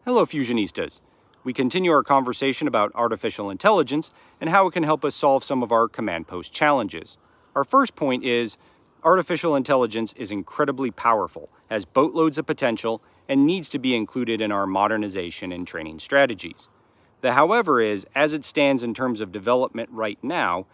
Hello, Fusionistas. We continue our conversation about artificial intelligence and how it can help us solve some of our command post challenges. Our first point is artificial intelligence is incredibly powerful, has boatloads of potential, and needs to be included in our modernization and training strategies. The however is, as it stands in terms of development right now,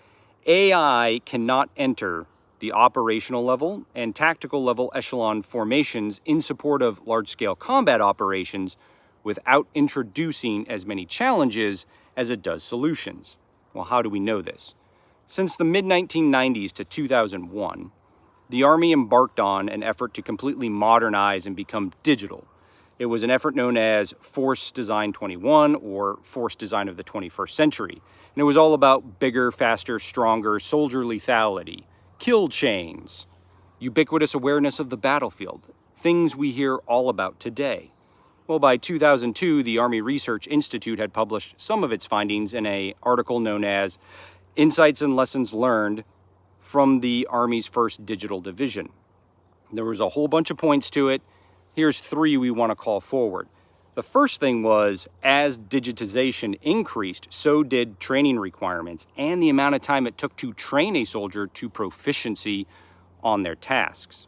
AI cannot enter the operational level and tactical level echelon formations in support of large-scale combat operations without introducing as many challenges as it does solutions. Well, how do we know this? Since the mid-1990s to 2001, the Army embarked on an effort to completely modernize and become digital. It was an effort known as Force Design 21 or Force Design of the 21st Century. And it was all about bigger, faster, stronger, soldier lethality, kill chains, ubiquitous awareness of the battlefield, things we hear all about today. Well, by 2002, the Army Research Institute had published some of its findings in an article known as Insights and Lessons Learned from the Army's First Digital Division. There was a whole bunch of points to it. Here's three we want to call forward. The first thing was, as digitization increased, so did training requirements and the amount of time it took to train a soldier to proficiency on their tasks.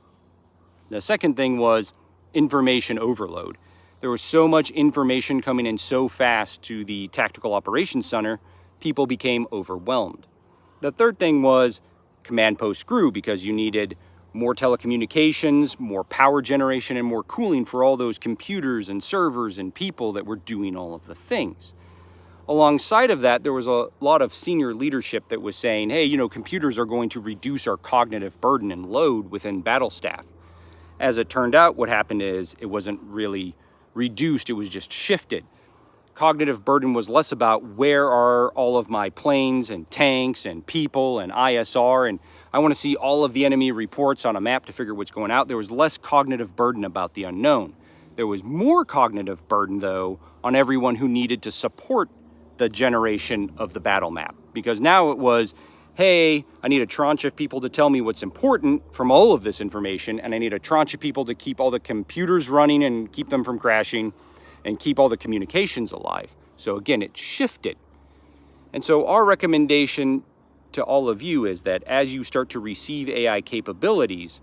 The second thing was information overload. There was so much information coming in so fast to the Tactical Operations Center, people became overwhelmed. The third thing was command posts grew because you needed more telecommunications, more power generation, and more cooling for all those computers and servers and people that were doing all of the things. Alongside of that, there was a lot of senior leadership that was saying, hey, computers are going to reduce our cognitive burden and load within battle staff. As it turned out, what happened is it wasn't really reduced, it was just shifted. Cognitive burden was less about where are all of my planes and tanks and people and ISR, and I want to see all of the enemy reports on a map to figure what's going out. There was less cognitive burden about the unknown. There was more cognitive burden, though, on everyone who needed to support the generation of the battle map. Because now it was, hey, I need a tranche of people to tell me what's important from all of this information, and I need a tranche of people to keep all the computers running and keep them from crashing, and keep all the communications alive. So again, it shifted. And so our recommendation to all of you is that as you start to receive AI capabilities,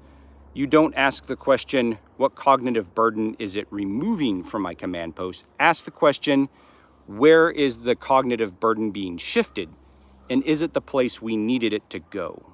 you don't ask the question, what cognitive burden is it removing from my command post? Ask the question, where is the cognitive burden being shifted? And is it the place we needed it to go?